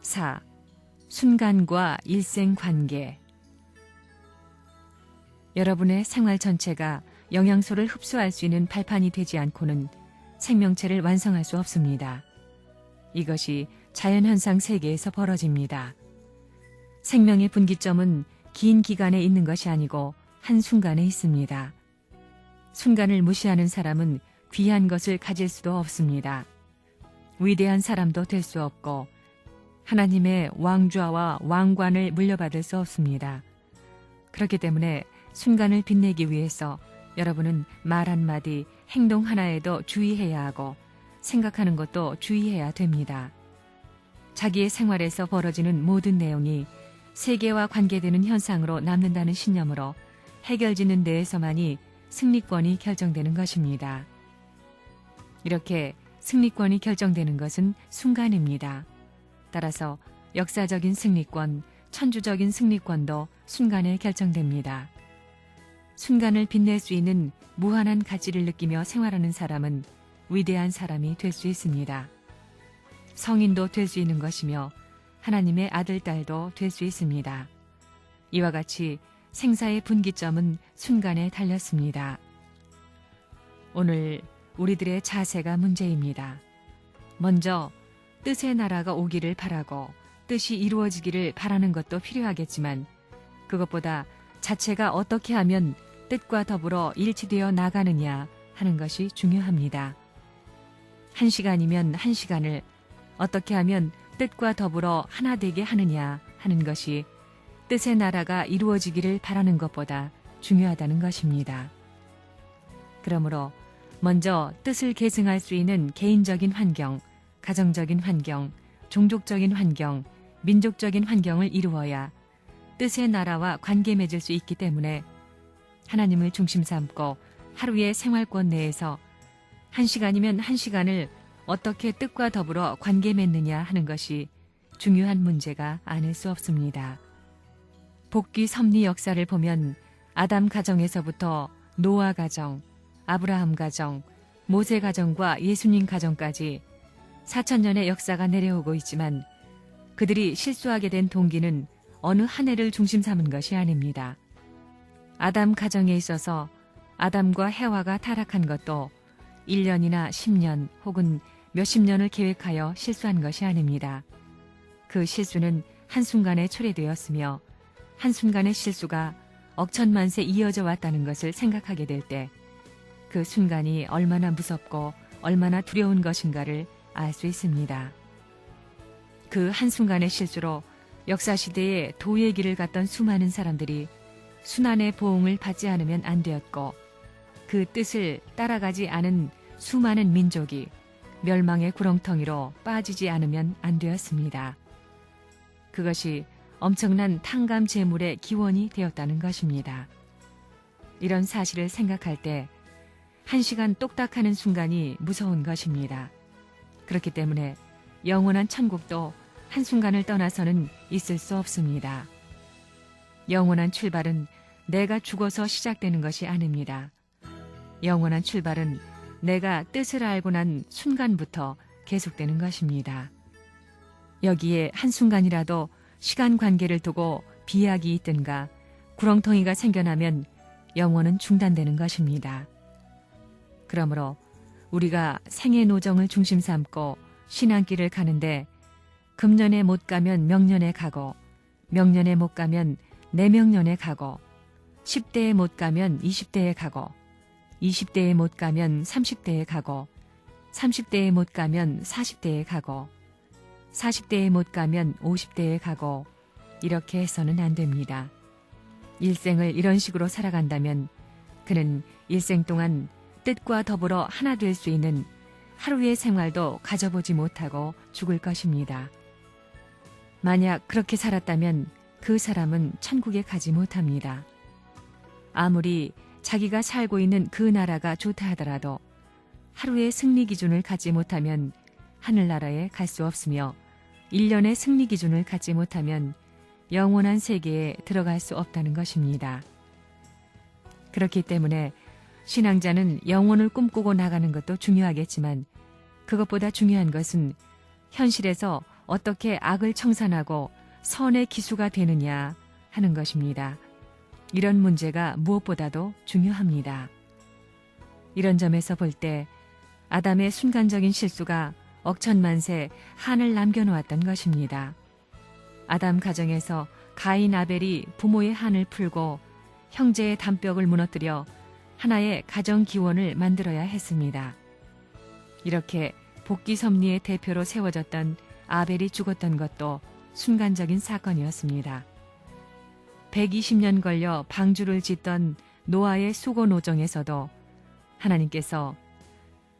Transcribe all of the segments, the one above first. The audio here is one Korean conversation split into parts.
4. 순간과 일생관계. 여러분의 생활 전체가 영양소를 흡수할 수 있는 발판이 되지 않고는 생명체를 완성할 수 없습니다. 이것이 자연현상 세계에서 벌어집니다. 생명의 분기점은 긴 기간에 있는 것이 아니고 한순간에 있습니다. 순간을 무시하는 사람은 귀한 것을 가질 수도 없습니다. 위대한 사람도 될 수 없고 하나님의 왕좌와 왕관을 물려받을 수 없습니다. 그렇기 때문에 순간을 빛내기 위해서 여러분은 말 한마디, 행동 하나에도 주의해야 하고 생각하는 것도 주의해야 됩니다. 자기의 생활에서 벌어지는 모든 내용이 세계와 관계되는 현상으로 남는다는 신념으로 해결짓는 데에서만이 승리권이 결정되는 것입니다. 이렇게 승리권이 결정되는 것은 순간입니다. 따라서 역사적인 승리권, 천주적인 승리권도 순간에 결정됩니다. 순간을 빛낼 수 있는 무한한 가치를 느끼며 생활하는 사람은 위대한 사람이 될 수 있습니다. 성인도 될 수 있는 것이며 하나님의 아들, 딸도 될 수 있습니다. 이와 같이 생사의 분기점은 순간에 달렸습니다. 오늘 우리들의 자세가 문제입니다. 먼저 뜻의 나라가 오기를 바라고 뜻이 이루어지기를 바라는 것도 필요하겠지만 그것보다 자체가 어떻게 하면 뜻과 더불어 일치되어 나가느냐 하는 것이 중요합니다. 1시간이면 1시간을 어떻게 하면 뜻과 더불어 하나 되게 하느냐 하는 것이 뜻의 나라가 이루어지기를 바라는 것보다 중요하다는 것입니다. 그러므로 먼저 뜻을 계승할 수 있는 개인적인 환경, 가정적인 환경, 종족적인 환경, 민족적인 환경을 이루어야 뜻의 나라와 관계 맺을 수 있기 때문에 하나님을 중심 삼고 하루의 생활권 내에서 1시간이면 1시간을 어떻게 뜻과 더불어 관계 맺느냐 하는 것이 중요한 문제가 아닐 수 없습니다. 복귀 섭리 역사를 보면 아담 가정에서부터 노아 가정, 아브라함 가정, 모세 가정과 예수님 가정까지 4,000년의 역사가 내려오고 있지만 그들이 실수하게 된 동기는 어느 한 해를 중심 삼은 것이 아닙니다. 아담 가정에 있어서 아담과 해와가 타락한 것도 1년이나 10년 혹은 몇십 년을 계획하여 실수한 것이 아닙니다. 그 실수는 한순간에 초래되었으며 한순간의 실수가 억천만세 이어져 왔다는 것을 생각하게 될 때 그 순간이 얼마나 무섭고 얼마나 두려운 것인가를 알 수 있습니다. 그 한순간의 실수로 역사시대에 도의 길을 갔던 수많은 사람들이 순환의 보응을 받지 않으면 안 되었고 그 뜻을 따라가지 않은 수많은 민족이 멸망의 구렁텅이로 빠지지 않으면 안 되었습니다. 그것이 엄청난 탕감 재물의 기원이 되었다는 것입니다. 이런 사실을 생각할 때 1시간 똑딱하는 순간이 무서운 것입니다. 그렇기 때문에 영원한 천국도 한순간을 떠나서는 있을 수 없습니다. 영원한 출발은 내가 죽어서 시작되는 것이 아닙니다. 영원한 출발은 내가 뜻을 알고 난 순간부터 계속되는 것입니다. 여기에 한순간이라도 시간 관계를 두고 비약이 있든가 구렁텅이가 생겨나면 영혼은 중단되는 것입니다. 그러므로 우리가 생의 노정을 중심 삼고 신앙길을 가는데 금년에 못 가면 명년에 가고 명년에 못 가면 내명년에 가고 10대에 못 가면 20대에 가고 20대에 못 가면 30대에 가고 30대에 못 가면 40대에 가고 40대에 못 가면 50대에 가고 이렇게 해서는 안 됩니다. 일생을 이런 식으로 살아간다면 그는 일생 동안 뜻과 더불어 하나 될 수 있는 하루의 생활도 가져보지 못하고 죽을 것입니다. 만약 그렇게 살았다면 그 사람은 천국에 가지 못합니다. 아무리 자기가 살고 있는 그 나라가 좋다 하더라도 하루의 승리 기준을 갖지 못하면 하늘나라에 갈 수 없으며 1년의 승리 기준을 갖지 못하면 영원한 세계에 들어갈 수 없다는 것입니다. 그렇기 때문에 신앙자는 영혼을 꿈꾸고 나가는 것도 중요하겠지만 그것보다 중요한 것은 현실에서 어떻게 악을 청산하고 선의 기수가 되느냐 하는 것입니다. 이런 문제가 무엇보다도 중요합니다. 이런 점에서 볼 때 아담의 순간적인 실수가 억천만세 한을 남겨놓았던 것입니다. 아담 가정에서 가인 아벨이 부모의 한을 풀고 형제의 담벽을 무너뜨려 하나의 가정 기원을 만들어야 했습니다. 이렇게 복귀 섭리의 대표로 세워졌던 아벨이 죽었던 것도 순간적인 사건이었습니다. 120년 걸려 방주를 짓던 노아의 수고 노정에서도 하나님께서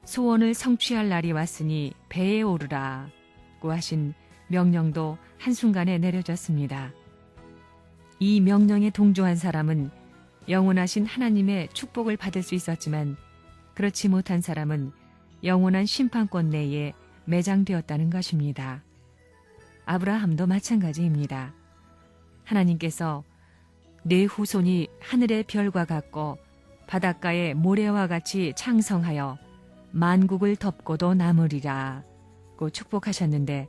소원을 성취할 날이 왔으니 배에 오르라고 하신 명령도 한순간에 내려졌습니다. 이 명령에 동조한 사람은 영원하신 하나님의 축복을 받을 수 있었지만 그렇지 못한 사람은 영원한 심판권 내에 매장되었다는 것입니다. 아브라함도 마찬가지입니다. 하나님께서 내 후손이 하늘의 별과 같고 바닷가의 모래와 같이 창성하여 만국을 덮고도 남으리라고 축복하셨는데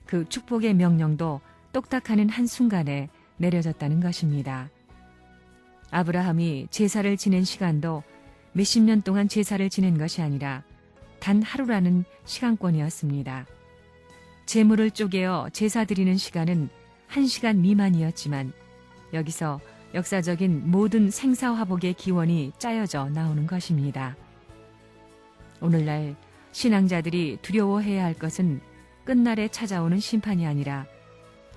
그 축복의 명령도 똑딱하는 한순간에 내려졌다는 것입니다. 아브라함이 제사를 지낸 시간도 몇십 년 동안 제사를 지낸 것이 아니라 단 하루라는 시간권이었습니다. 제물을 쪼개어 제사 드리는 시간은 1시간 미만이었지만 여기서 역사적인 모든 생사화복의 기원이 짜여져 나오는 것입니다. 오늘날 신앙자들이 두려워해야 할 것은 끝날에 찾아오는 심판이 아니라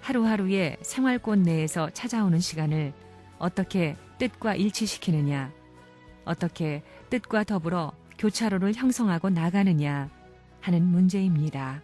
하루하루의 생활권 내에서 찾아오는 시간을 어떻게 뜻과 일치시키느냐, 어떻게 뜻과 더불어 교차로를 형성하고 나가느냐 하는 문제입니다.